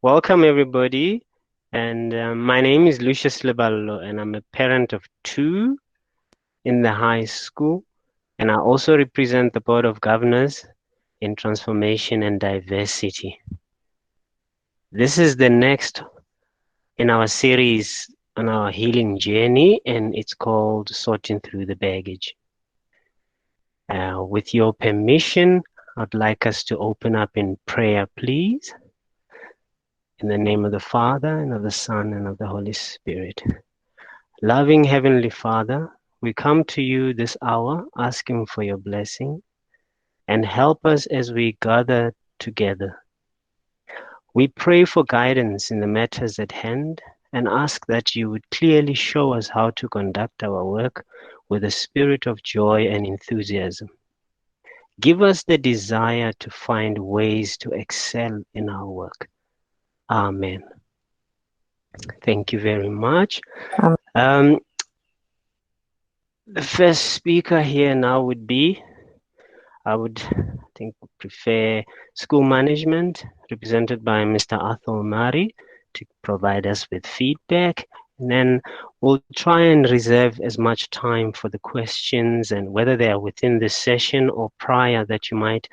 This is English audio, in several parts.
Welcome everybody, and my name is Lucious Leballo, and I'm a parent of two in the high school, and I also represent the Board of Governors in Transformation and Diversity. This is the next in our series on our healing journey, and it's called Sorting Through the Baggage. With your permission, I'd like us to open up in prayer, please. In the name of the Father, and of the Son, and of the Holy Spirit. Loving Heavenly Father, we come to you this hour asking for your blessing and help us as we gather together. We pray for guidance in the matters at hand and ask that you would clearly show us how to conduct our work with a spirit of joy and enthusiasm. Give us the desire to find ways to excel in our work. Amen. Thank you very much. The first speaker here now would be, I think prefer school management, represented by Mr. Atholl Murray, to provide us with feedback. And then we'll try and reserve as much time for the questions, and whether they are within this session or prior that you might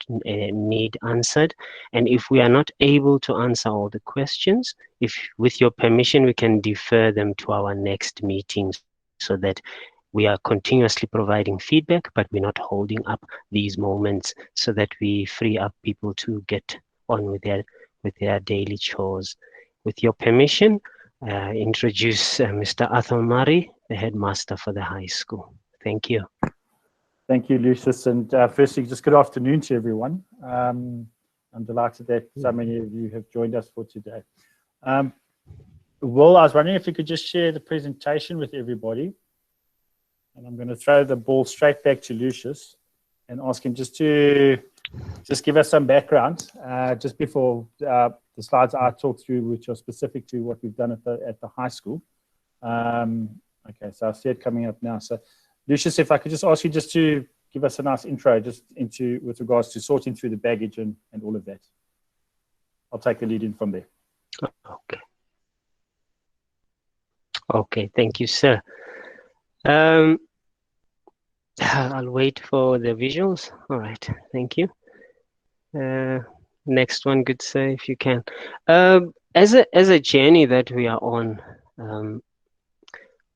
need answered. And if we are not able to answer all the questions, if with your permission, we can defer them to our next meetings so that we are continuously providing feedback, but we're not holding up these moments so that we free up people to get on with their daily chores. With your permission, introduce Mr. Atholl Murray, the headmaster for the high school. Thank you. Thank you, Lucius. And firstly, just good afternoon to everyone. I'm delighted that so many of you have joined us for today. Will, I was wondering if you could just share the presentation with everybody. And I'm going to throw the ball straight back to Lucius and ask him just to give us some background just before the slides I talk through, which are specific to what we've done at the high school. Okay, so I see it coming up now. So Lucius, if I could just ask you just to give us a nice intro just with regards to sorting through the baggage and all of that. I'll take the lead in from there. Okay. Okay, thank you, sir. I'll wait for the visuals. All right, thank you. Next one, good sir, if you can. As a journey that we are on,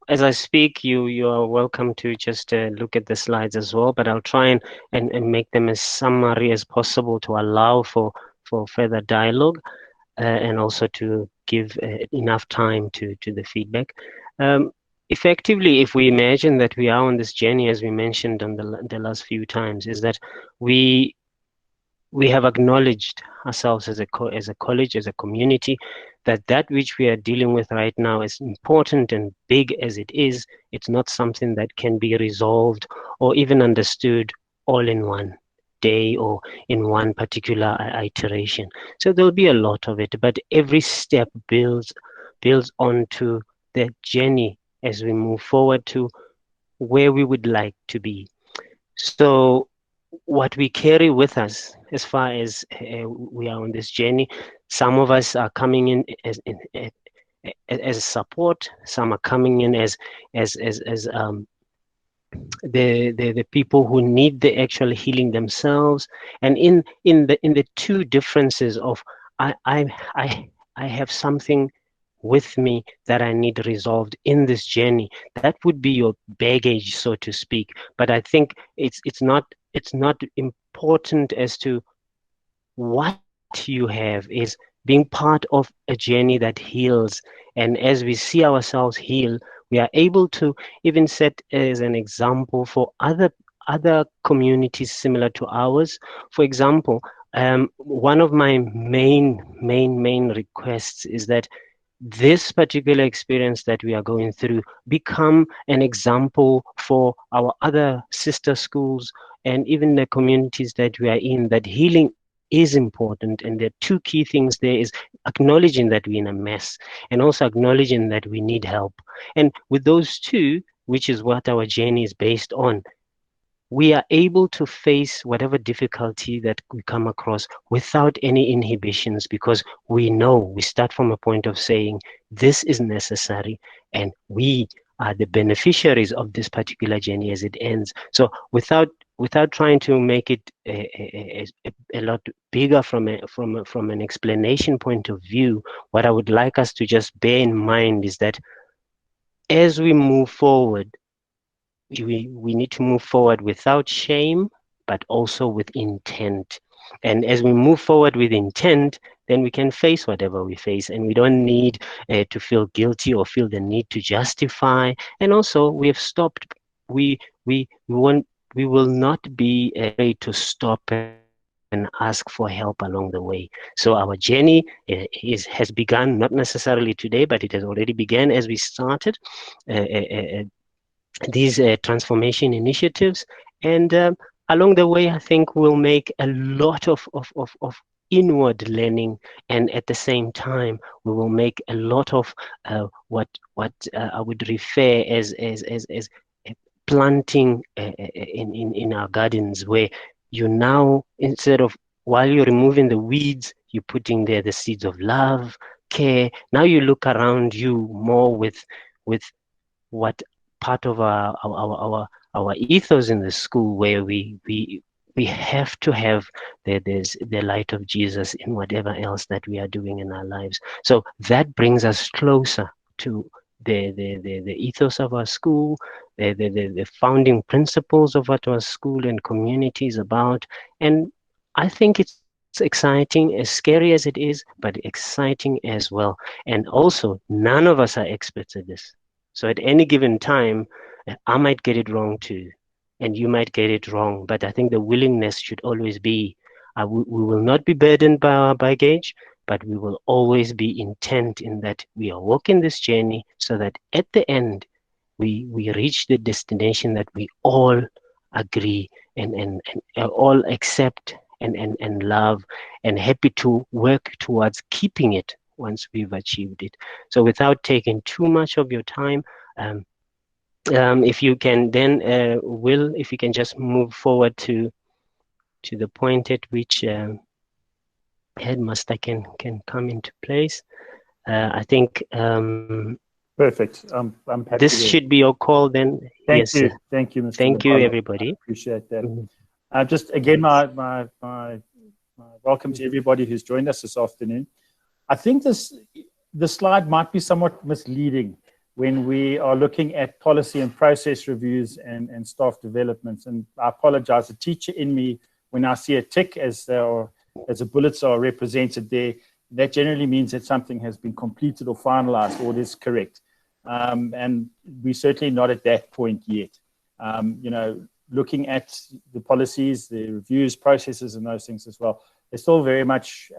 as I speak, you are welcome to just look at the slides as well, but I'll try and make them as summary as possible to allow for further dialogue and also to give enough time to the feedback. Effectively, if we imagine that we are on this journey, as we mentioned on the last few times, is that we have acknowledged ourselves as a college, as a community, that which we are dealing with right now, is important and big as it is, it's not something that can be resolved or even understood all in one day or in one particular iteration. So there'll be a lot of it, but every step builds onto the journey as we move forward to where we would like to be. So what we carry with us as far as we are on this journey, some of us are coming in as support, some are coming in as the people who need the actual healing themselves, and in the two differences of I have something with me that I need resolved in this journey. That would be your baggage, so to speak. But I think it's not important as to what you have, is being part of a journey that heals. And as we see ourselves heal, we are able to even set as an example for other communities similar to ours. For example, one of my main requests is that this particular experience that we are going through become an example for our other sister schools and even the communities that we are in, that healing is important. And the two key things there is acknowledging that we're in a mess and also acknowledging that we need help. And with those two, which is what our journey is based on, we are able to face whatever difficulty that we come across without any inhibitions, because we know we start from a point of saying this is necessary and we are the beneficiaries of this particular journey as it ends. So without trying to make it a lot bigger from an explanation point of view, what I would like us to just bear in mind is that as we move forward, we need to move forward without shame, but also with intent. And as we move forward with intent, then we can face whatever we face, and we don't need to feel guilty or feel the need to justify. And also, we have stopped. We want. We will not be afraid to stop and ask for help along the way. So our journey has begun, not necessarily today, but it has already begun as we started. Uh, uh, uh, these transformation initiatives. And along the way, I think we'll make a lot of inward learning, and at the same time, we will make a lot of what I would refer as planting in our gardens, where you now, instead of, while you're removing the weeds, you're putting there the seeds of love, care. Now you look around you more with what part of our ethos in the school, where we have to have there's the light of Jesus in whatever else that we are doing in our lives. So that brings us closer to the ethos of our school, the founding principles of what our school and community is about. And I think it's exciting, as scary as it is, but exciting as well. And also, none of us are experts at this. So at any given time, I might get it wrong too, and you might get it wrong. But I think the willingness should always be, we will not be burdened by our baggage, but we will always be intent in that we are walking this journey so that at the end, we reach the destination that we all agree and all accept and love, and happy to work towards keeping it once we've achieved it. So without taking too much of your time, um, if you can then, Will, if you can just move forward to the point at which Headmaster can come into place. I think Perfect. I'm happy this to. should be your call then. Thank Yes, sir. you. Thank you, Mr. Thank you, Leballo. I everybody. appreciate that. Mhm. Just again, my welcome to everybody who's joined us this afternoon. I think the slide might be somewhat misleading when we are looking at policy and process reviews and staff developments. And I apologize, the teacher in me, when I see a tick as the bullets are represented there, that generally means that something has been completed or finalized or it is correct. And we're certainly not at that point yet. Looking at the policies, the reviews, processes, and those things as well, they're still very much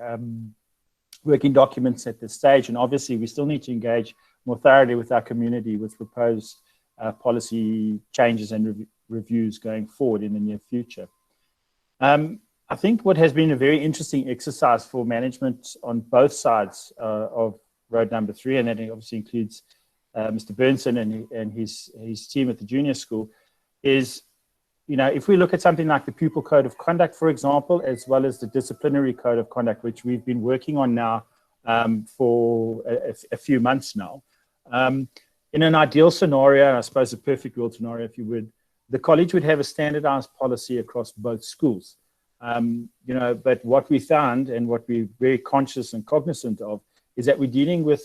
working documents at this stage. And obviously, we still need to engage more thoroughly with our community with proposed policy changes and reviews going forward in the near future. I think what has been a very interesting exercise for management on both sides of road number 3, and that obviously includes Mr. Burnson and his team at the junior school, is, if we look at something like the pupil code of conduct, for example, as well as the disciplinary code of conduct, which we've been working on now for a few months now. In an ideal scenario, I suppose a perfect world scenario, if you would, the college would have a standardized policy across both schools. But what we found, and what we're very conscious and cognizant of, is that we're dealing with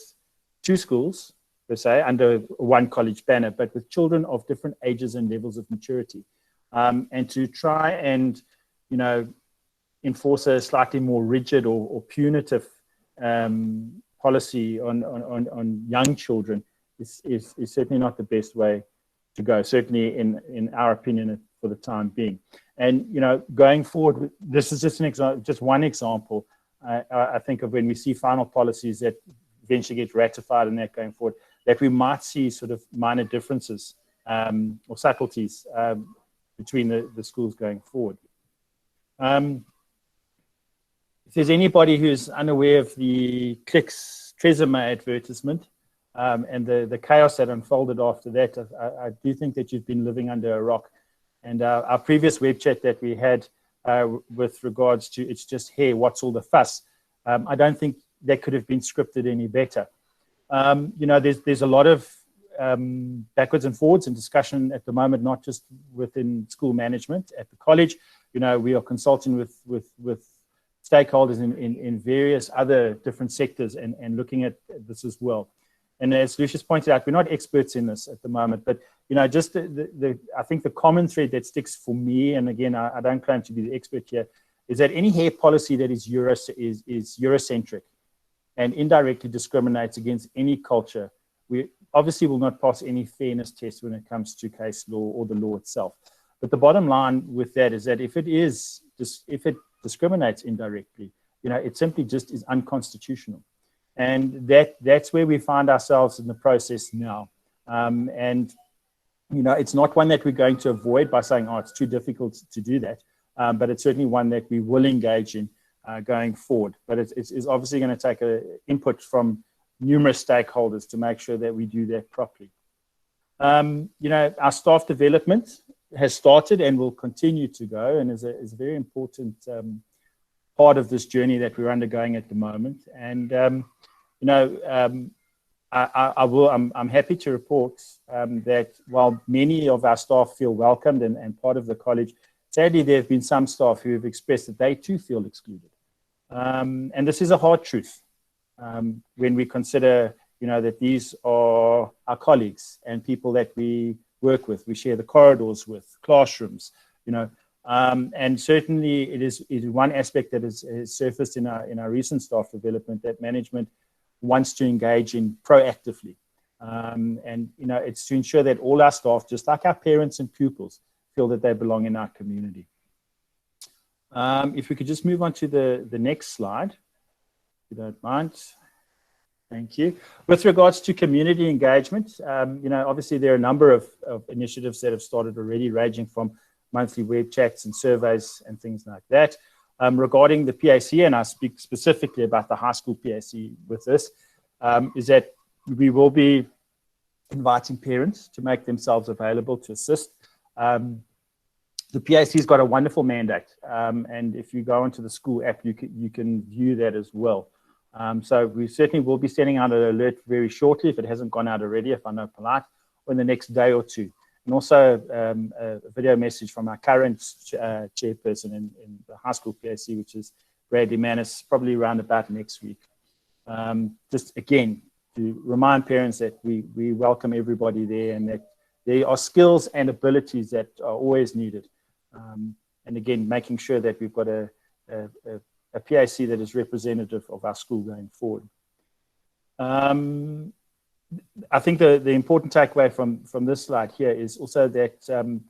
2 schools, per se, under one college banner, but with children of different ages and levels of maturity. And to try and, enforce a slightly more rigid or punitive policy on young children is certainly not the best way to go, certainly in our opinion for the time being. And, going forward, this is just just one example, I think, of when we see final policies that eventually get ratified and that going forward, that we might see sort of minor differences or subtleties between the schools going forward. If there's anybody who's unaware of the Clicks Tresemme advertisement and the chaos that unfolded after that, I do think that you've been living under a rock. And our previous web chat that we had with regards to it's just hair, what's all the fuss? I don't think that could have been scripted any better. There's a lot of backwards and forwards and discussion at the moment, not just within school management at the college. We are consulting with stakeholders in various other different sectors and looking at this as well. And as Lucious pointed out, we're not experts in this at the moment, but just I think the common thread that sticks for me, and again, I don't claim to be the expert here, is that any hair policy that is Eurocentric and indirectly discriminates against any culture, we obviously will not pass any fairness test when it comes to case law or the law itself. But the bottom line with that is that if it discriminates indirectly, it simply just is unconstitutional. And that's where we find ourselves in the process now. It's not one that we're going to avoid by saying, oh, it's too difficult to do that. But it's certainly one that we will engage in going forward. But it's obviously going to take input from numerous stakeholders to make sure that we do that properly. Our staff development has started and will continue to go, and is a very important part of this journey that we're undergoing at the moment. And I'm happy to report that while many of our staff feel welcomed and part of the college, sadly there have been some staff who have expressed that they too feel excluded. And this is a hard truth when we consider, that these are our colleagues and people that we work with, we share the corridors with, classrooms, and certainly it is one aspect that has surfaced in our recent staff development that management wants to engage in proactively. It's to ensure that all our staff, just like our parents and pupils, feel that they belong in our community. If we could just move on to the next slide, if you don't mind. Thank you. With regards to community engagement, obviously there are a number of initiatives that have started already, ranging from monthly web chats and surveys and things like that. Regarding the PAC, and I speak specifically about the high school PAC with this, is that we will be inviting parents to make themselves available to assist. The PAC's got a wonderful mandate, and if you go into the school app, you can view that as well. So we certainly will be sending out an alert very shortly, if it hasn't gone out already, if I know polite, or in the next day or two. And also a video message from our current chairperson in the high school PAC, which is Bradley Manus, probably around about next week. Just again, to remind parents that we welcome everybody there, and that there are skills and abilities that are always needed. And again, making sure that we've got a PAC that is representative of our school going forward. I think the important takeaway from this slide here is also that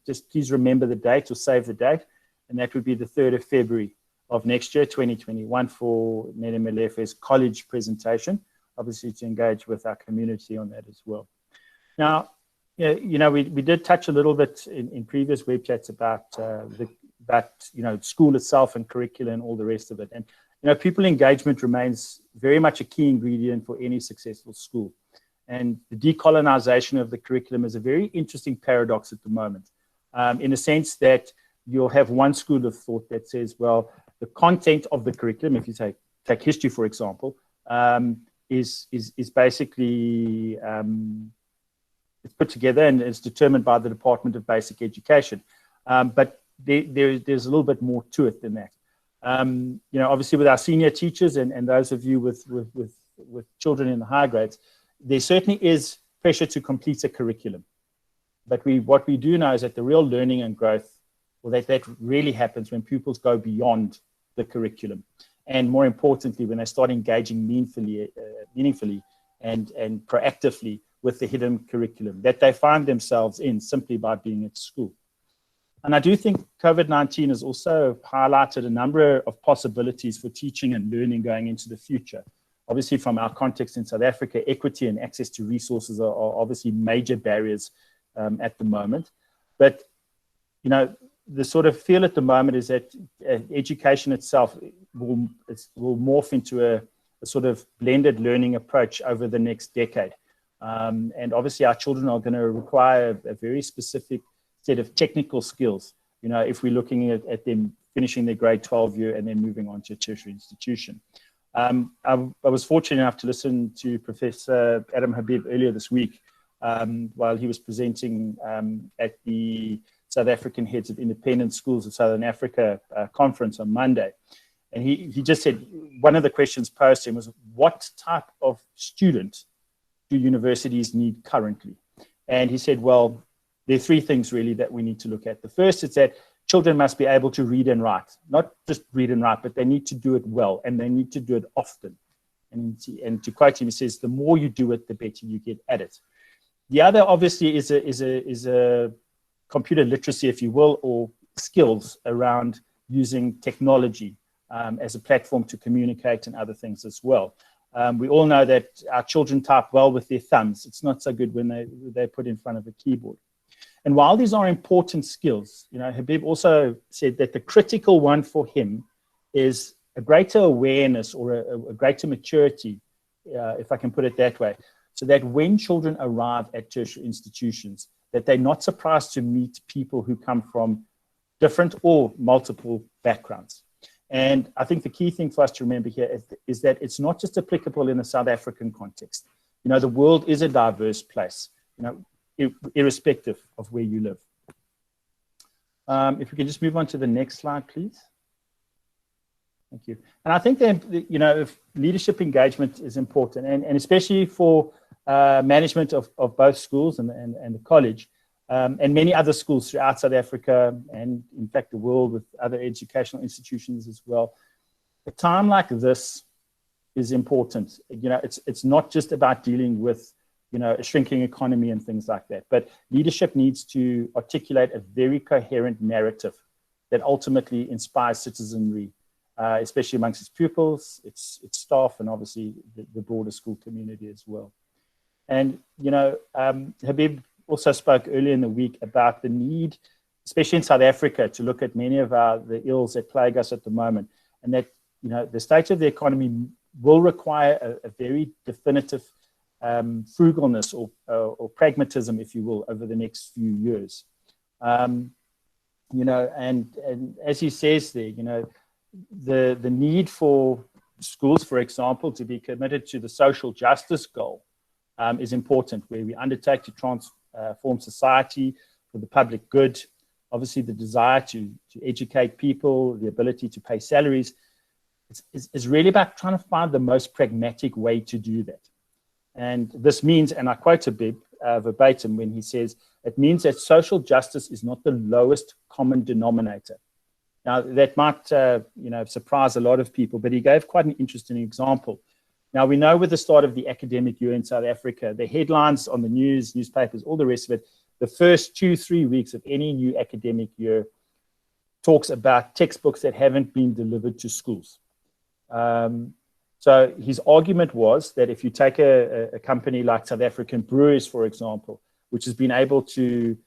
just please remember the date, or save the date, and that would be the 3rd of February of next year, 2021, for Nene Melefe's college presentation, obviously to engage with our community on that as well. Now, we did touch a little bit in previous web chats about school itself and curriculum and all the rest of it. And pupil engagement remains very much a key ingredient for any successful school. And the decolonization of the curriculum is a very interesting paradox at the moment, in a sense that you'll have one school of thought that says, well, the content of the curriculum, if you take history, for example, is basically it's put together and it's determined by the Department of Basic Education. But there's a little bit more to it than that. Obviously with our senior teachers and those of you with children in the high grades, there certainly is pressure to complete a curriculum. But what we do know is that the real learning and growth, well, that really happens when pupils go beyond the curriculum. And more importantly, when they start engaging meaningfully and proactively with the hidden curriculum that they find themselves in simply by being at school. And I do think COVID-19 has also highlighted a number of possibilities for teaching and learning going into the future. Obviously, from our context in South Africa, equity and access to resources are obviously major barriers at the moment. But, the sort of feel at the moment is that education itself will morph into a sort of blended learning approach over the next decade. And obviously, our children are going to require a very specific set of technical skills, if we're looking at them finishing their grade 12 year and then moving on to a tertiary institution. I was fortunate enough to listen to Professor Adam Habib earlier this week while he was presenting at the South African Heads of Independent Schools of Southern Africa conference on Monday. And he just said, one of the questions posed to him was, what type of student do universities need currently? And he said, well, there are three things really that we need to look at. The first is that children must be able to read and write, not just read and write, but they need to do it well, and they need to do it often. And to quote him, he says, the more you do it, the better you get at it. The other, obviously, is a computer literacy, if you will, or skills around using technology as a platform to communicate and other things as well. We all know that our children type well with their thumbs. It's not so good when they're put in front of a keyboard. And while these are important skills, Habib also said that the critical one for him is a greater awareness or a greater maturity, if I can put it that way, so that when children arrive at tertiary institutions, that they're not surprised to meet people who come from different or multiple backgrounds. And I think the key thing for us to remember here is that it's not just applicable in the South African context. The world is a diverse place, irrespective of where you live. If we can just move on to the next slide, please. Thank you. And I think that, if leadership engagement is important, and especially for management of both schools and the college, and many other schools throughout South Africa, and in fact the world with other educational institutions as well. A time like this is important. It's not just about dealing with a shrinking economy and things like that, but leadership needs to articulate a very coherent narrative that ultimately inspires citizenry, especially amongst its pupils, its staff, and obviously the broader school community as well. And, Habib also spoke earlier in the week about the need, especially in South Africa, to look at many of the ills that plague us at the moment, and that, the state of the economy will require a very definitive frugalness or pragmatism, if you will, over the next few years. And as he says there, the need for schools, for example, to be committed to the social justice goal is important, where we undertake to transform society for the public good. Obviously, the desire to educate people, the ability to pay salaries, is really about trying to find the most pragmatic way to do that. And this means, and I quote Habib verbatim when he says, it means that social justice is not the lowest common denominator. Now, that might surprise a lot of people, but he gave quite an interesting example. Now, we know with the start of the academic year in South Africa, the headlines on the news, newspapers, all the rest of it, the first 2-3 weeks of any new academic year talks about textbooks that haven't been delivered to schools. So his argument was that if you take a company like South African Breweries, for example, which has been able to,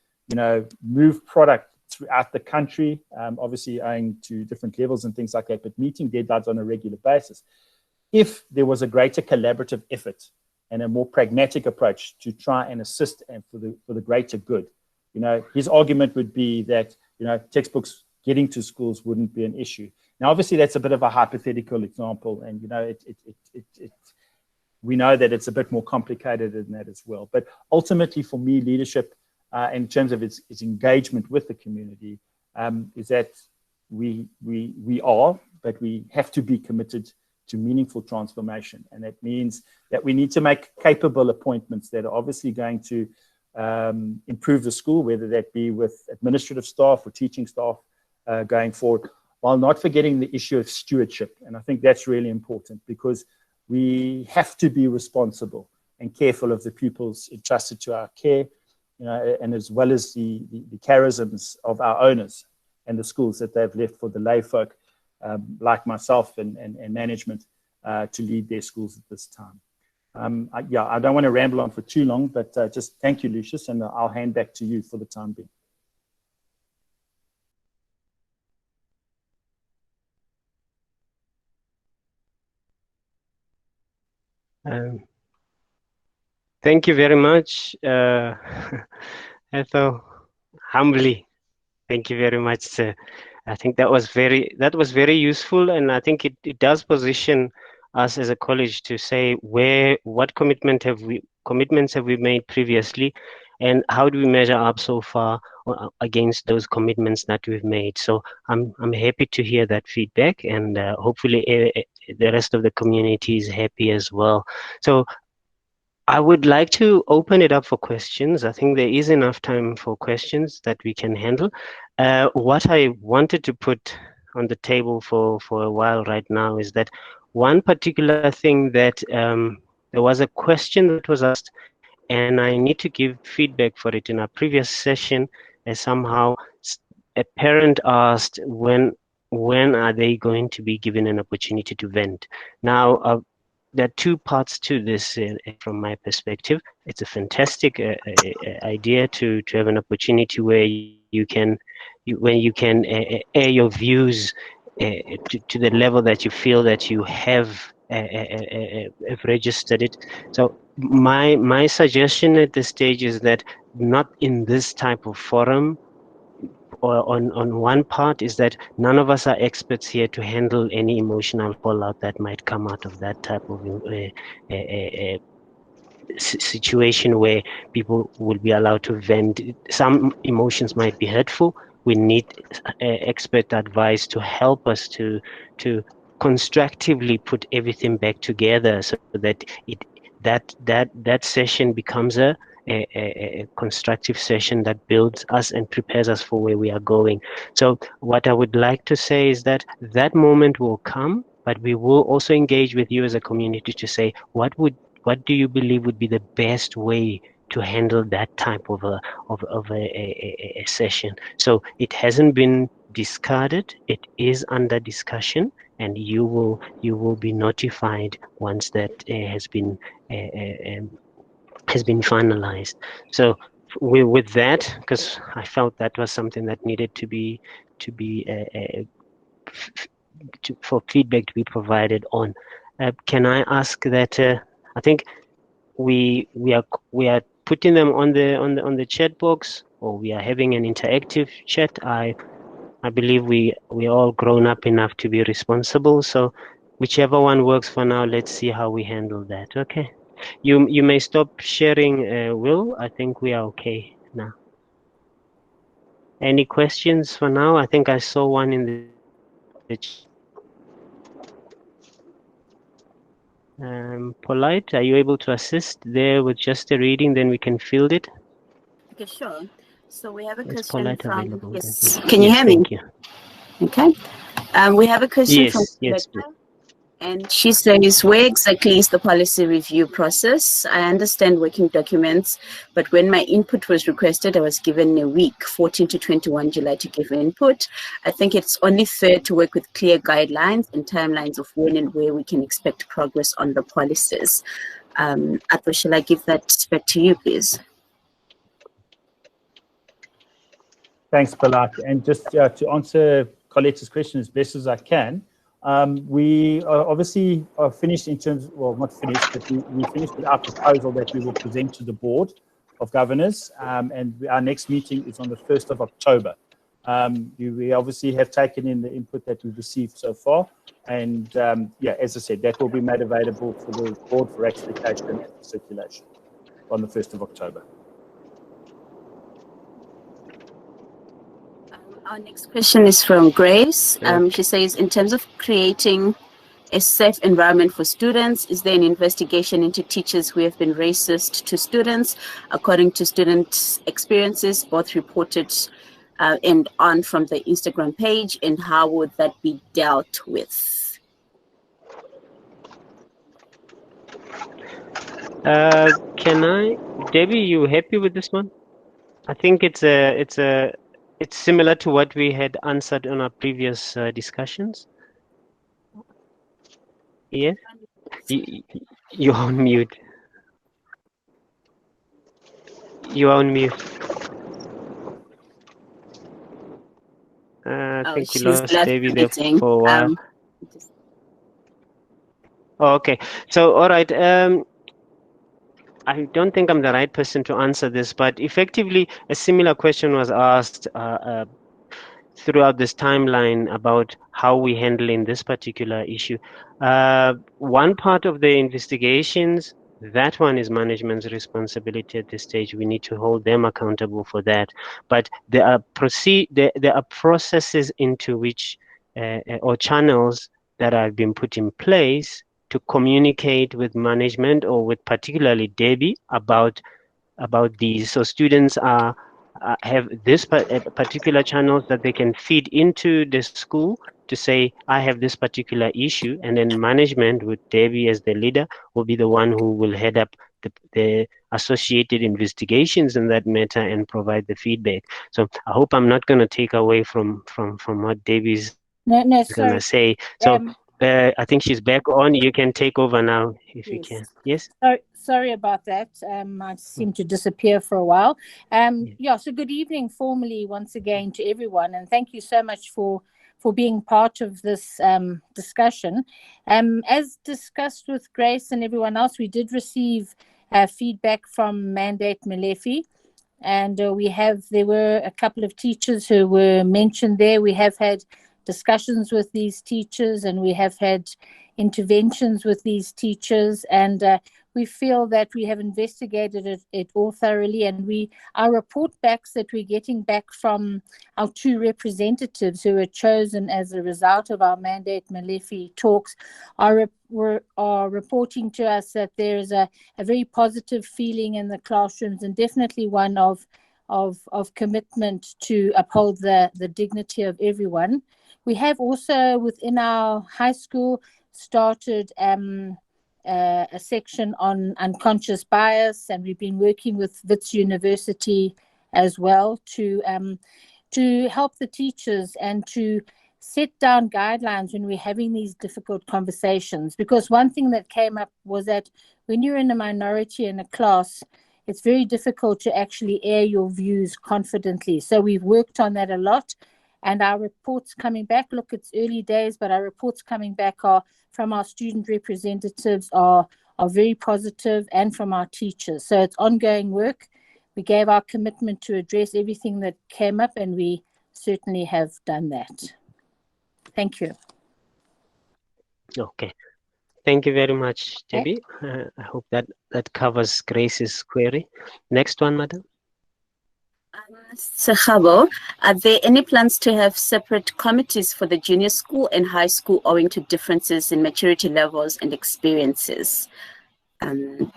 move product throughout the country, obviously owing to different levels and things like that, but meeting deadlines on a regular basis. If there was a greater collaborative effort and a more pragmatic approach to try and assist and for the greater good, his argument would be that, textbooks getting to schools wouldn't be an issue. Now, obviously, that's a bit of a hypothetical example, and we know that it's a bit more complicated than that as well. But ultimately, for me, leadership, in terms of its engagement with the community, is that we are, but we have to be committed to meaningful transformation, and that means that we need to make capable appointments that are obviously going to improve the school, whether that be with administrative staff or teaching staff going forward, while not forgetting the issue of stewardship. And I think that's really important, because we have to be responsible and careful of the pupils entrusted to our care, and as well as the charisms of our owners and the schools that they've left for the lay folk, like myself and management, to lead their schools at this time. I don't want to ramble on for too long, but just thank you, Lucious, and I'll hand back to you for the time being. Thank you very much, Atholl. humbly. Thank you very much, sir. I think that was very useful, and I think it does position us as a college to say what commitments have we made previously, and how do we measure up so far against those commitments that we've made. So I'm happy to hear that feedback, and hopefully the rest of the community is happy as well. So I would like to open it up for questions. I think there is enough time for questions that we can handle. What I wanted to put on the table for a while right now is that one particular thing that there was a question that was asked, and I need to give feedback for it. In our previous session, somehow a parent asked when are they going to be given an opportunity to vent. Now, there are two parts to this from my perspective. It's a fantastic idea to have an opportunity where when you can air your views to the level that you feel that you have registered it. So my suggestion at this stage is that not in this type of forum, or on one part is that none of us are experts here to handle any emotional fallout that might come out of that type of situation where people will be allowed to vent. Some emotions might be hurtful. We need expert advice to help us to constructively put everything back together so that that session becomes a constructive session that builds us and prepares us for where we are going. So what I would like to say is that that moment will come, but we will also engage with you as a community to say what do you believe would be the best way to handle that type of a session. So it hasn't been discarded, it is under discussion, and you will be notified once that has been finalized. So with that, because I felt that was something that needed to be for feedback to be provided on. Can I ask that? I think we are putting them on the chat box, or we are having an interactive chat. I believe we're all grown up enough to be responsible. So whichever one works for now, let's see how we handle that. Okay. You may stop sharing, Will. I think we are okay now. Any questions for now? I think I saw one in the Polite, are you able to assist there with just the reading? Then we can field it. Okay, sure. So we have a Is question Polite from, available? yes, can you Yes, hear me? thank you. Okay. We have a question from Yes, Rebecca, and she says, where exactly is the policy review process? I understand working documents, but when my input was requested, I was given a week, 14 to 21 July, to give input. I think it's only fair to work with clear guidelines and timelines of when and where we can expect progress on the policies. Atholl, shall I give that back to you, please? Thanks, Balak. And just to answer Colette's question as best as I can, we obviously are finished in terms, well, not finished, but we finished with our proposal that we will present to the Board of Governors, and our next meeting is on the 1st of October. We obviously have taken in the input that we've received so far, and yeah, as I said, that will be made available for the Board for ratification and circulation on the 1st of October. Our next question is from Grace. She says, in terms of creating a safe environment for students, is there an investigation into teachers who have been racist to students? According to student experiences, both reported and on from the Instagram page, and how would that be dealt with? Can I, Debbie? You happy with this one? I think it's similar to what we had answered on our previous discussions. Yes, you're on mute. You are on mute. I think we lost Debbie there for a while. Oh, okay. So, all right. I don't think I'm the right person to answer this, but effectively a similar question was asked throughout this timeline about how we handling this particular issue. One part of the investigations, that one is management's responsibility at this stage. We need to hold them accountable for that. But there are there are processes into which or channels that have been put in place to communicate with management or with particularly Debbie about these. So students have this particular channels that they can feed into the school to say, I have this particular issue, and then management with Debbie as the leader will be the one who will head up the associated investigations in that matter and provide the feedback. So I hope I'm not going to take away from what Debbie's No, going to sorry. say. So I think she's back on. You can take over now if you can. Yes? Sorry about that. I seemed to disappear for a while. So good evening formally once again to everyone, and thank you so much for being part of this discussion. As discussed with Grace and everyone else, we did receive feedback from Mandate Malefi, and there were a couple of teachers who were mentioned there. We have had discussions with these teachers, and we have had interventions with these teachers, and we feel that we have investigated it all thoroughly, and our report backs that we're getting back from our two representatives who were chosen as a result of our Mandate Malefi talks are reporting to us that there is a very positive feeling in the classrooms, and definitely one of commitment to uphold the dignity of everyone. We have also within our high school started a section on unconscious bias, and we've been working with Wits University as well to help the teachers and to set down guidelines when we're having these difficult conversations. Because one thing that came up was that when you're in a minority in a class, it's very difficult to actually air your views confidently. So we've worked on that a lot. And our reports coming back, look, it's early days, but our reports coming back from our student representatives are very positive, and from our teachers. So it's ongoing work. We gave our commitment to address everything that came up, and we certainly have done that. Thank you. Okay. Thank you very much, Debbie. I hope that covers Grace's query. Next one, madam. Sahabo, are there any plans to have separate committees for the junior school and high school owing to differences in maturity levels and experiences? And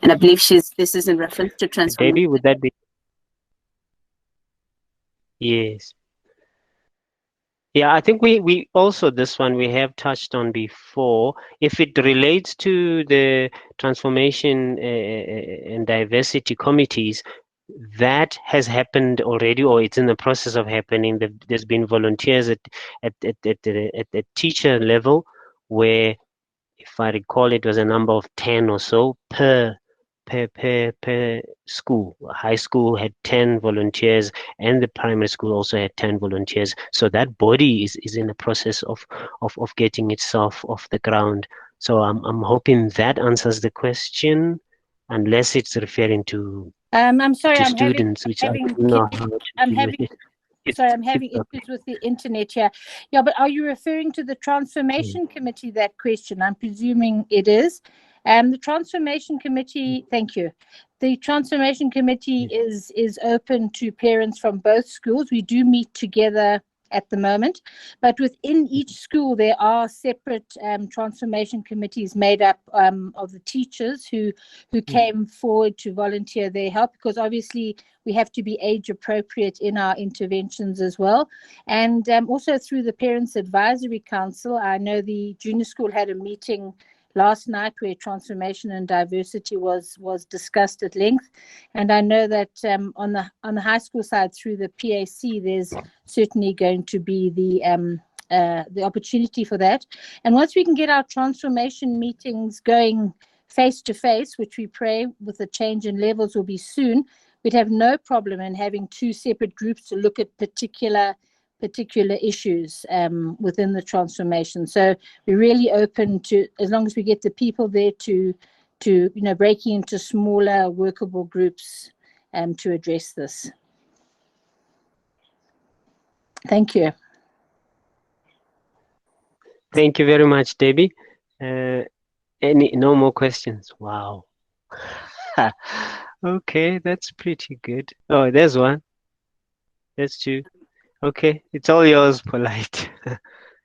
I believe this is in reference to transformation. Debbie, would that be? Yes. Yeah, I think we also, this one we have touched on before. If it relates to the transformation and diversity committees, that has happened already, or it's in the process of happening. There's been volunteers at the teacher level, where, if I recall, it was a number of 10 or so per school. High school had 10 volunteers, and the primary school also had 10 volunteers. So that body is in the process of getting itself off the ground. So I'm hoping that answers the question, unless it's referring to I'm sorry, to students, which I don't know how to deal with it. I'm having issues with the internet here. Yeah, but are you referring to the Transformation Committee, that question? I'm presuming it is. The Transformation Committee, thank you. The Transformation Committee is open to parents from both schools. We do meet together at the moment, but within each school there are separate transformation committees made up of the teachers who came forward to volunteer their help, because obviously we have to be age appropriate in our interventions as well. And also through the Parents Advisory Council, I know the junior school had a meeting last night where transformation and diversity was discussed at length, and I know that on the high school side through the PAC there's certainly going to be the opportunity for that. And once we can get our transformation meetings going face to face, which we pray with the change in levels will be soon, we'd have no problem in having two separate groups to look at particular issues within the transformation. So we're really open to, as long as we get the people there to breaking into smaller workable groups to address this. Thank you. Thank you very much, Debbie. No more questions? Wow. Okay, that's pretty good. Oh, there's one. There's two. Okay, it's all yours, Polite.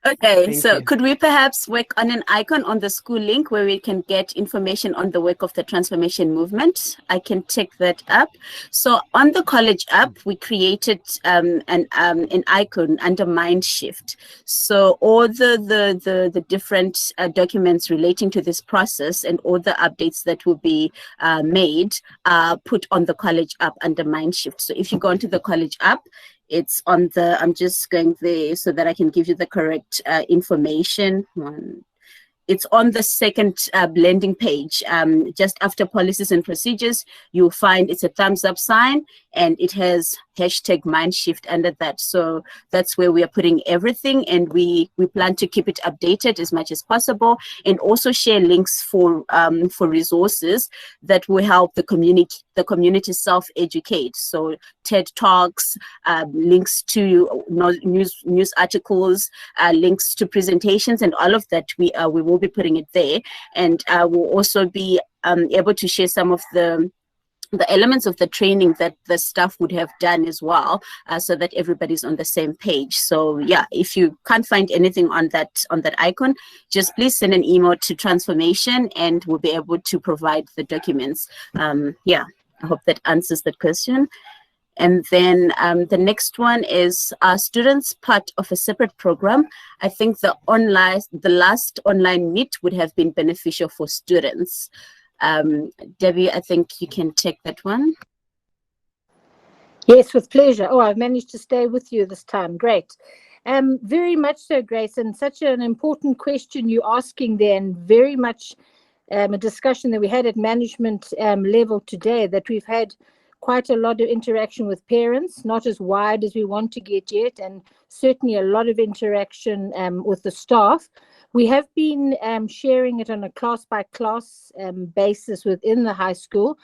Okay, Thank so you. could we perhaps work on an icon on the school link where we can get information on the work of the transformation movement? I can take that up. So on the college app, we created an icon under Mind Shift. So all the different documents relating to this process and all the updates that will be made are put on the college app under Mind Shift. So if you go into the college app, it's on the, I'm just going there so that I can give you the correct information. It's on the second landing page. Just after policies and procedures, you'll find it's a thumbs up sign and it has hashtag Mindshift under that. So that's where we are putting everything, and we plan to keep it updated as much as possible, and also share links for resources that will help the community self-educate. So TED Talks, links to news articles, links to presentations, and all of that we will be putting it there. And we'll also be able to share some of the elements of the training that the staff would have done as well, so that everybody's on the same page. So yeah, if you can't find anything on that icon, just please send an email to transformation and we'll be able to provide the documents. Yeah, I hope that answers that question. And then the next one is students part of a separate program. I think the last online meet would have been beneficial for students. Debbie, I think you can take that one. Yes, with pleasure. Oh, I've managed to stay with you this time. Great. Very much so, Grace, and such an important question you're asking there, and very much a discussion that we had at management level today, that we've had quite a lot of interaction with parents, not as wide as we want to get yet, and certainly a lot of interaction with the staff. We have been sharing it on a class-by-class basis within the high school,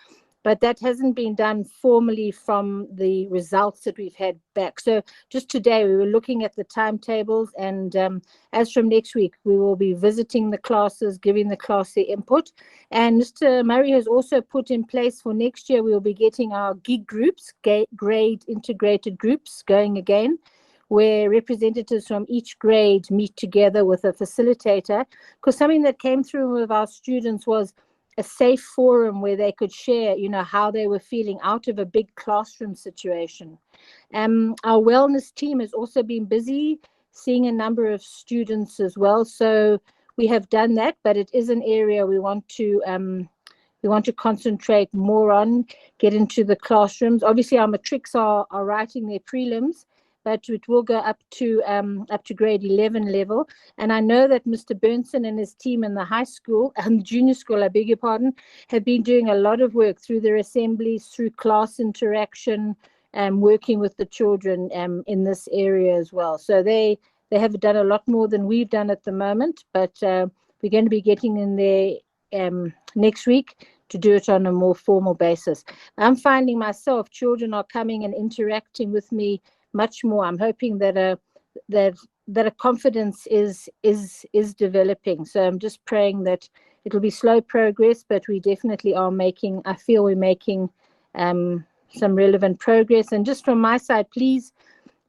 but that hasn't been done formally from the results that we've had back. So just today we were looking at the timetables, and as from next week, we will be visiting the classes, giving the class their input. And Mr. Murray has also put in place for next year, we will be getting our gig groups, grade integrated groups going again, where representatives from each grade meet together with a facilitator, because something that came through with our students was a safe forum where they could share, how they were feeling out of a big classroom situation. Our wellness team has also been busy seeing a number of students as well. So we have done that, but it is an area we want to concentrate more on, get into the classrooms. Obviously, our matrics are writing their prelims, but it will go up to grade 11 level. And I know that Mr. Burnson and his team in the high school and junior school, I beg your pardon, have been doing a lot of work through their assemblies, through class interaction, working with the children in this area as well. So they have done a lot more than we've done at the moment, but we're going to be getting in there next week to do it on a more formal basis. I'm finding myself, children are coming and interacting with me much more. I'm hoping that a confidence is developing. So I'm just praying that it'll be slow progress, but we definitely are making, I feel we're making some relevant progress. And just from my side, please,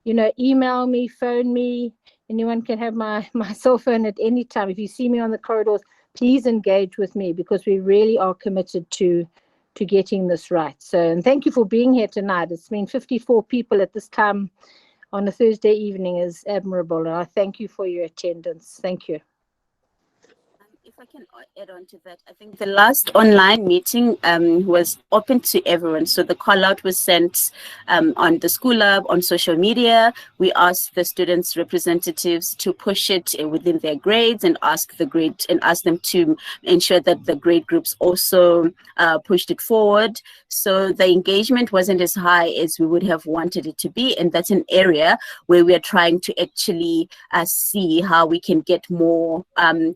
email me, phone me. Anyone can have my cell phone at any time. If you see me on the corridors, please engage with me, because we really are committed to getting this right. So, and thank you for being here tonight. It's been 54 people at this time on a Thursday evening is admirable. And I thank you for your attendance. Thank you. If I can add on to that, I think the last online meeting was open to everyone. So the call out was sent on the School Hub, on social media. We asked the students' representatives to push it within their grades and ask them to ensure that the grade groups also pushed it forward. So the engagement wasn't as high as we would have wanted it to be. And that's an area where we are trying to actually see how we can get more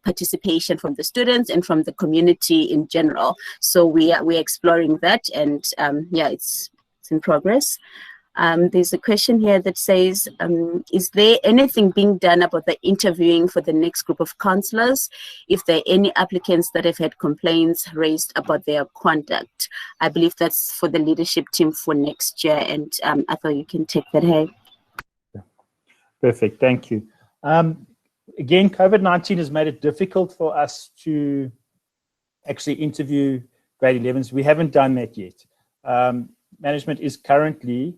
participation from from the students and from the community in general. So we're exploring that, and yeah, it's in progress. There's a question here that says, is there anything being done about the interviewing for the next group of councillors? If there are any applicants that have had complaints raised about their conduct? I believe that's for the leadership team for next year, and I thought you can take that ahead. Perfect, thank you. Again, COVID-19 has made it difficult for us to actually interview grade 11s. We haven't done that yet. Management is currently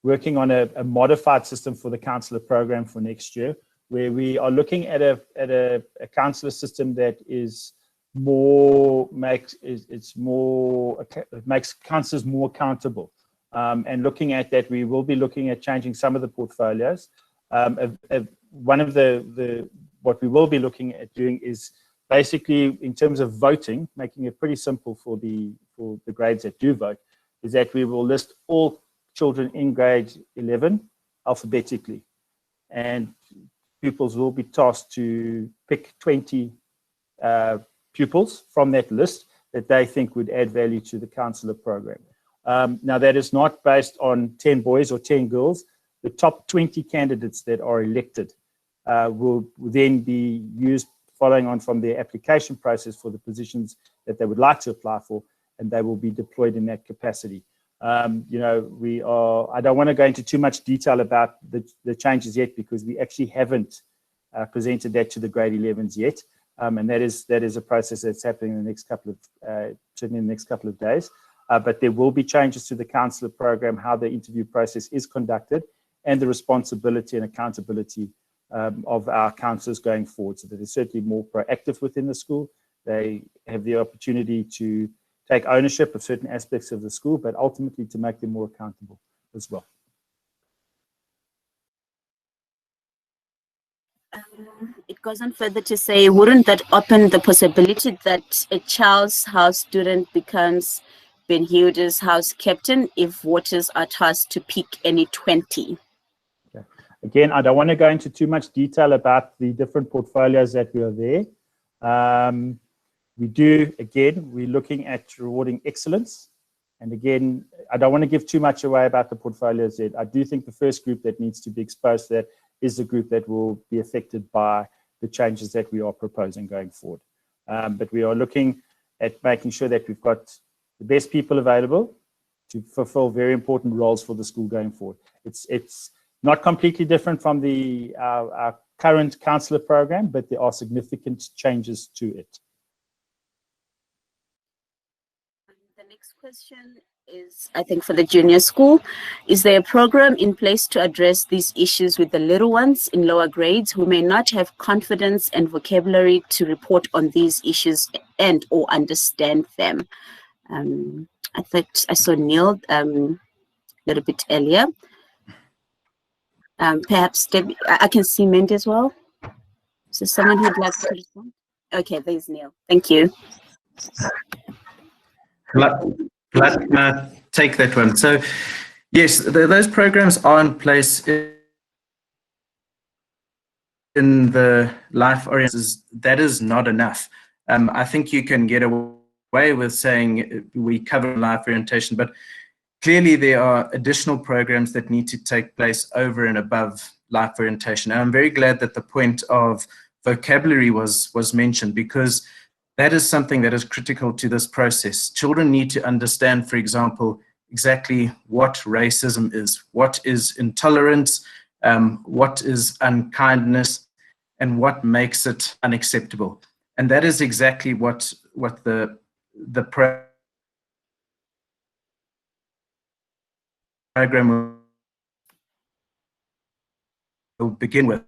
working on a modified system for the councillor program for next year, where we are looking at a councillor system that is makes councillors more accountable. And looking at that, we will be looking at changing some of the portfolios. One of what we will be looking at doing is basically, in terms of voting, making it pretty simple for the grades that do vote, is that we will list all children in grade 11 alphabetically, and pupils will be tasked to pick 20 pupils from that list that they think would add value to the councillor program. Now, that is not based on 10 boys or 10 girls. The top 20 candidates that are elected will then be used following on from their application process for the positions that they would like to apply for, and they will be deployed in that capacity. You know, I don't want to go into too much detail about the changes yet, because we actually haven't presented that to the grade 11s yet. And that is a process that's happening in the next couple of days. But there will be changes to the councillor program, how the interview process is conducted, and the responsibility and accountability of our councillors going forward, so that they're certainly more proactive within the school. They have the opportunity to take ownership of certain aspects of the school, but ultimately to make them more accountable as well. It goes on further to say, wouldn't that open the possibility that a Charles House student becomes Ben Hilda's house captain if voters are tasked to pick any 20? Okay. Again, I don't want to go into too much detail about the different portfolios that we are there. We're looking at rewarding excellence. And again, I don't want to give too much away about the portfolios yet. I do think the first group that needs to be exposed to that is the group that will be affected by the changes that we are proposing going forward. But we are looking at making sure that we've got the best people available to fulfill very important roles for the school going forward. It's not completely different from our current councillor program, but there are significant changes to it. The next question is, I think, for the junior school. Is there a program in place to address these issues with the little ones in lower grades who may not have confidence and vocabulary to report on these issues and or understand them? I thought I saw Neil a little bit earlier. Perhaps Debbie, I can see Mandy as well. So someone who'd like to respond? Okay, there's Neil. Thank you. Let's take that one. So, yes, those programs are in place in the life orientation. That is not enough. I think you can get away with saying we cover life orientation, but clearly there are additional programs that need to take place over and above life orientation. And I'm very glad that the point of vocabulary was mentioned, because that is something that is critical to this process. Children need to understand, for example, exactly what racism is, what is intolerance, what is unkindness, and what makes it unacceptable. And that is exactly what the program will begin with.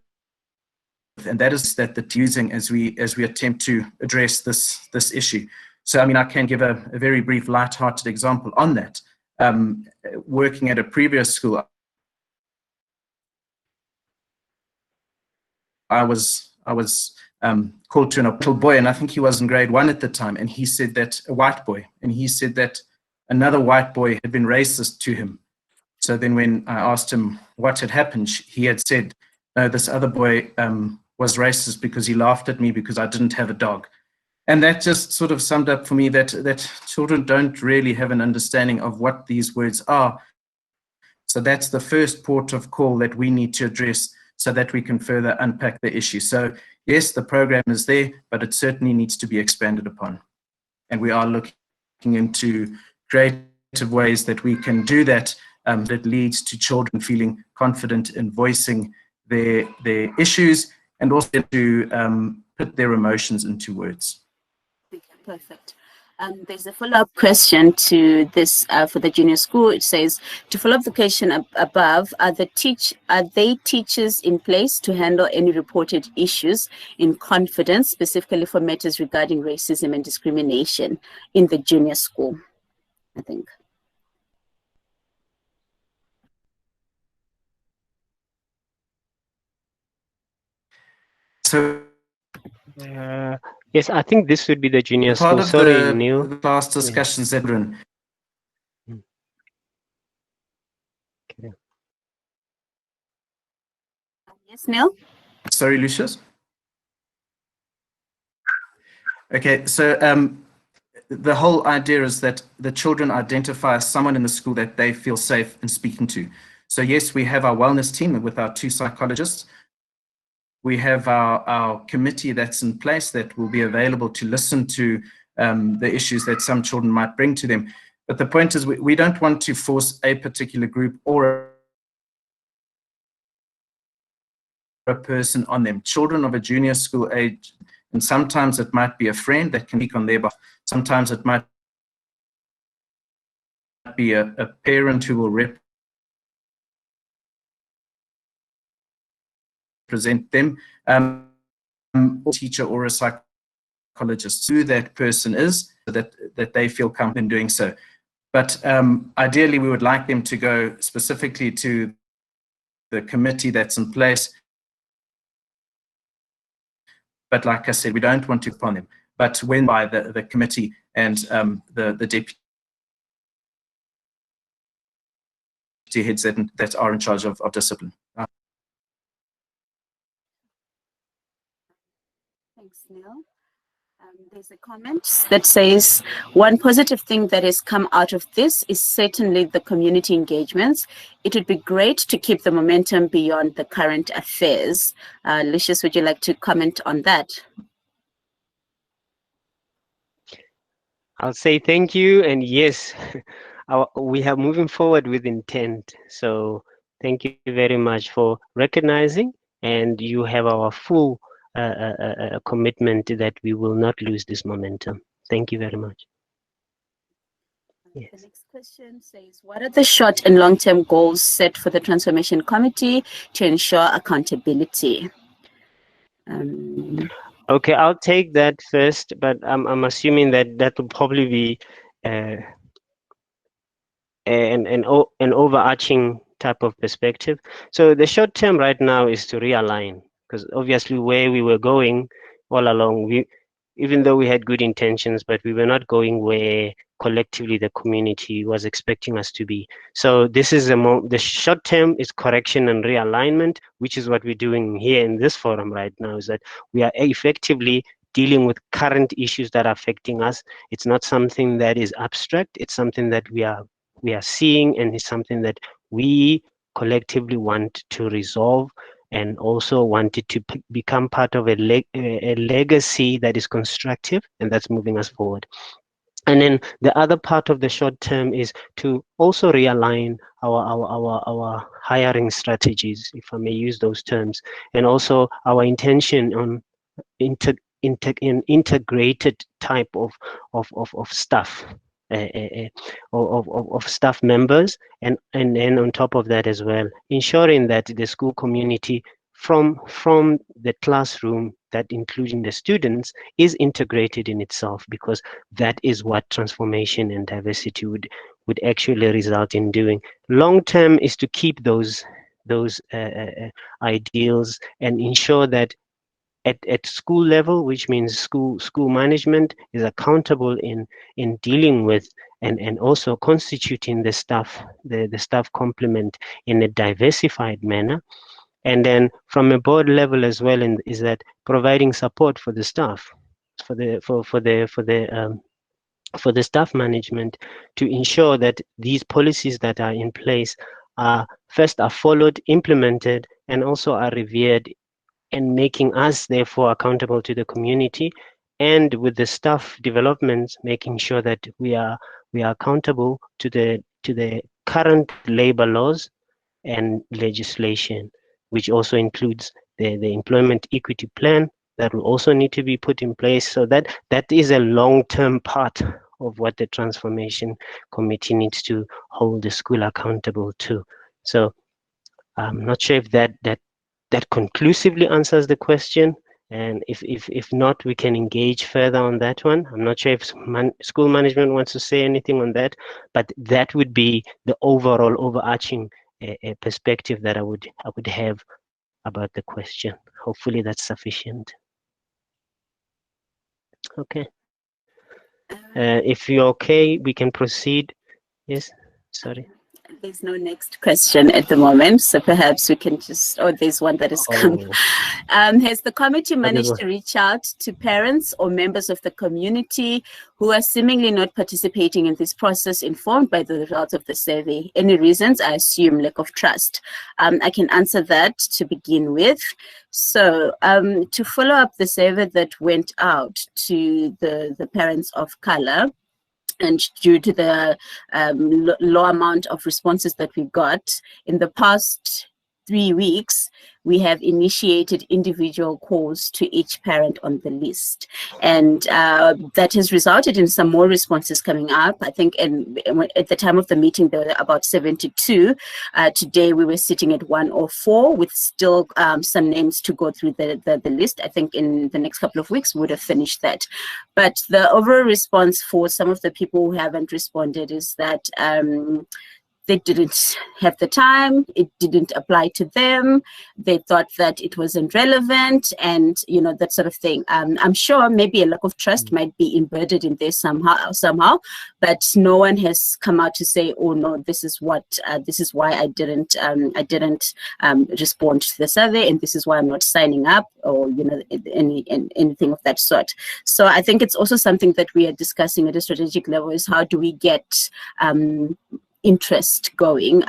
And that is that using as we attempt to address this issue. So, I mean, I can give a very brief, light-hearted example on that. Working at a previous school, I was called to an little boy, and I think he was in grade 1 at the time, and he said that a white boy, and he said that another white boy had been racist to him. So then when I asked him what had happened, he had said, no, this other boy was racist because he laughed at me because I didn't have a dog. And that just sort of summed up for me that children don't really have an understanding of what these words are. So that's the first port of call that we need to address so that we can further unpack the issue. So yes, the program is there, but it certainly needs to be expanded upon. And we are looking into creative ways that we can do that, that leads to children feeling confident in voicing their issues and also to put their emotions into words. Okay, perfect. There's a follow-up question to this for the junior school. It says, to follow up the question above, are they teachers in place to handle any reported issues in confidence, specifically for matters regarding racism and discrimination in the junior school? I think. So yes, I think this would be the junior part school. of Sorry, Neil. the class discussions that we're in. Okay. Yes, Neil? Sorry, Lucious? Okay, so the whole idea is that the children identify someone in the school that they feel safe in speaking to. So yes, we have our wellness team with our 2 psychologists. We have our committee that's in place that will be available to listen to the issues that some children might bring to them. But the point is we don't want to force a particular group or a person on them. Children of a junior school age, and sometimes it might be a friend that can speak on their behalf. Sometimes it might be a parent who will represent them, a teacher or a psychologist, who that person is, so that they feel comfortable in doing so. But ideally, we would like them to go specifically to the committee that's in place. But like I said, we don't want to upon them. But when by the committee and the deputy heads that are in charge of discipline. Thanks, Neil. There's a comment that says, one positive thing that has come out of this is certainly the community engagements. It would be great to keep the momentum beyond the current affairs. Lucious, would you like to comment on that? I'll say thank you, and yes, we are moving forward with intent. So thank you very much for recognizing, and you have our full commitment that we will not lose this momentum. Thank you very much. Yes. The next question says, what are the short and long-term goals set for the Transformation Committee to ensure accountability? Okay, I'll take that first, but I'm assuming that will probably be an overarching type of perspective. So the short term right now is to realign, because obviously where we were going all along, even though we had good intentions, but we were not going where collectively the community was expecting us to be. So this is the short term is correction and realignment, which is what we're doing here in this forum right now, is that we are effectively dealing with current issues that are affecting us. It's not something that is abstract. It's something that we are seeing, and it's something that we collectively want to resolve, and also wanted to become part of a legacy that is constructive and that's moving us forward. And then the other part of the short term is to also realign our hiring strategies, if I may use those terms, and also our intention on integrated type of staff. Of staff members, and then on top of that as well, ensuring that the school community from the classroom, that including the students, is integrated in itself, because that is what transformation and diversity would actually result in doing. Long term is to keep those ideals and ensure that at school level, which means school management is accountable in dealing with and also constituting the staff complement in a diversified manner, And then from a board level as well, is that providing support for the staff, for the staff management, to ensure that these policies that are in place are followed, implemented, and also are revered, and making us therefore accountable to the community, and with the staff development, making sure that we are accountable to the current labor laws and legislation, which also includes the employment equity plan that will also need to be put in place. So that is a long-term part of what the transformation committee needs to hold the school accountable to. So I'm not sure if that conclusively answers the question. And if not, we can engage further on that one. I'm not sure if school management wants to say anything on that, but that would be the overall overarching perspective that I would have about the question. Hopefully that's sufficient. Okay. If you're okay, we can proceed. Yes, sorry. There's no next question at the moment, so perhaps we can just, there's one that has come. Has the committee managed to reach out to parents or members of the community who are seemingly not participating in this process, informed by the results of the survey? Any reasons? I assume lack of trust. I can answer that to begin with. So to follow up the survey that went out to the parents of color, and due to the low amount of responses that we got in the past 3 weeks, we have initiated individual calls to each parent on the list. And that has resulted in some more responses coming up. I think at the time of the meeting, there were about 72. Today, we were sitting at 104 with still some names to go through the list. I think in the next couple of weeks, we would have finished that. But the overall response for some of the people who haven't responded is that they didn't have the time, it didn't apply to them, they thought that it wasn't relevant, and that sort of thing. I'm sure maybe a lack of trust might be embedded in there somehow, but no one has come out to say, oh no, this is why I didn't respond to the survey, and this is why I'm not signing up, or anything of that sort. So I think it's also something that we are discussing at a strategic level, is how do we get interest going.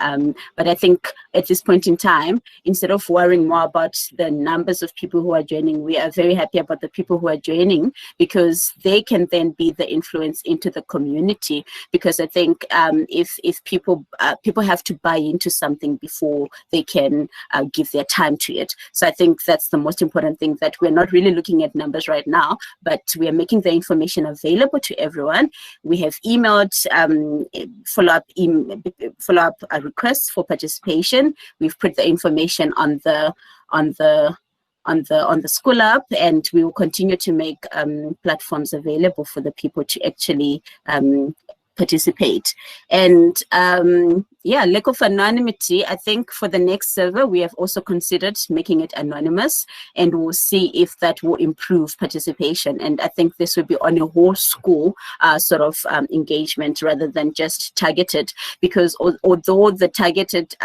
But I think at this point in time, instead of worrying more about the numbers of people who are joining, we are very happy about the people who are joining, because they can then be the influence into the community. Because I think if people have to buy into something before they can give their time to it. So I think that's the most important thing, that we're not really looking at numbers right now, but we are making the information available to everyone. We have emailed follow-up requests for participation. We've put the information on the school app, and we will continue to make platforms available for the people to actually participate. And lack of anonymity, I think for the next survey, we have also considered making it anonymous, and we'll see if that will improve participation. And I think this will be on a whole school sort of engagement rather than just targeted, because although the targeted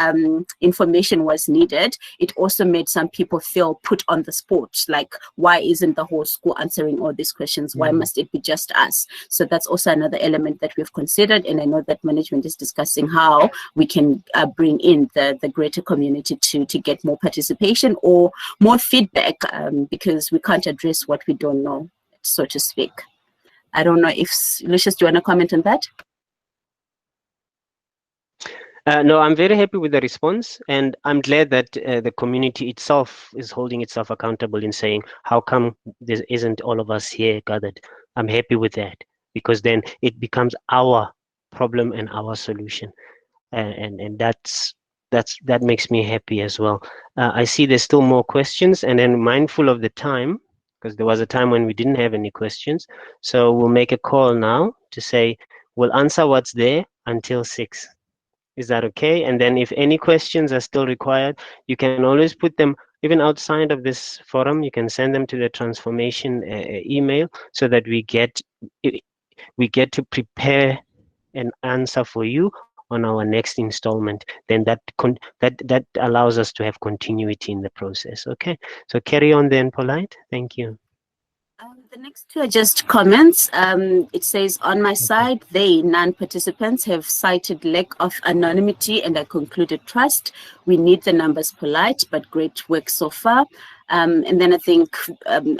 information was needed, it also made some people feel put on the spot, like, why isn't the whole school answering all these questions? Why must it be just us? So that's also another element that we've considered, and I know that management is discussing how we can bring in the greater community to get more participation or more feedback, because we can't address what we don't know, so to speak. I don't know if, Lucious, do you want to comment on that? No, I'm very happy with the response, and I'm glad that the community itself is holding itself accountable in saying, how come there isn't all of us here gathered? I'm happy with that, because then it becomes our problem and our solution. And that makes me happy as well. I see there's still more questions, and then mindful of the time, because there was a time when we didn't have any questions. So we'll make a call now to say we'll answer what's there until 6. Is that okay? And then if any questions are still required, you can always put them even outside of this forum. You can send them to the transformation email, so that we get to prepare an answer for you on our next installment, then that allows us to have continuity in the process. Okay, so carry on then, Polite. Thank you. The next two are just comments. It says, on my side, they, non-participants, have cited lack of anonymity and I concluded trust. We need the numbers polite, but great work so far. And then I think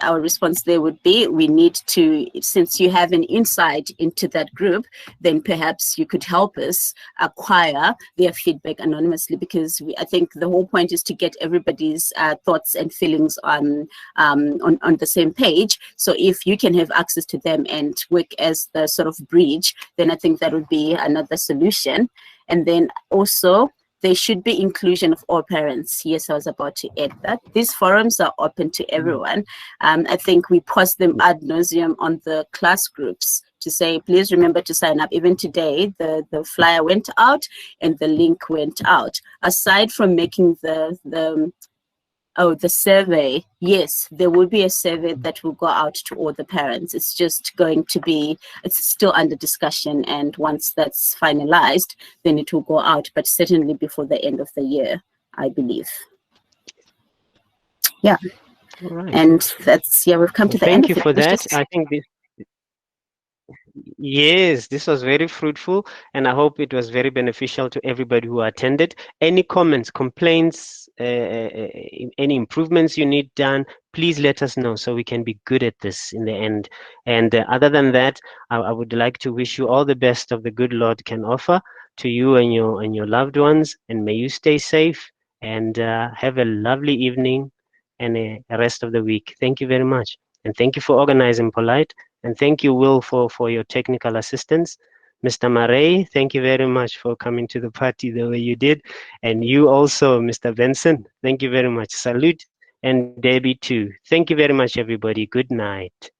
our response there would be, we need to, since you have an insight into that group, then perhaps you could help us acquire their feedback anonymously, because I think the whole point is to get everybody's thoughts and feelings on the same page. So if you can have access to them and work as the sort of bridge, then I think that would be another solution. And then also, there should be inclusion of all parents. Yes, I was about to add that. These forums are open to everyone. I think we post them ad nauseum on the class groups to say, please remember to sign up. Even today, the flyer went out and the link went out. Aside from making the survey, yes, there will be a survey that will go out to all the parents. It's just going to be, it's still under discussion. And once that's finalized, then it will go out, but certainly before the end of the year, I believe. Yeah. All right. And that's, yeah, we've come to the end. Thank you for that. I think this, yes, this was very fruitful, and I hope it was very beneficial to everybody who attended. Any comments, complaints, any improvements you need done, please let us know so we can be good at this in the end. And other than that, I would like to wish you all the best of the good Lord can offer to you and your loved ones, and may you stay safe and have a lovely evening and a rest of the week. Thank you very much, and thank you for organizing, Polite. And thank you, Will, for your technical assistance. Mr. Murray, thank you very much for coming to the party the way you did. And you also, Mr. Benson, thank you very much. Salute. And Debbie too. Thank you very much, everybody. Good night.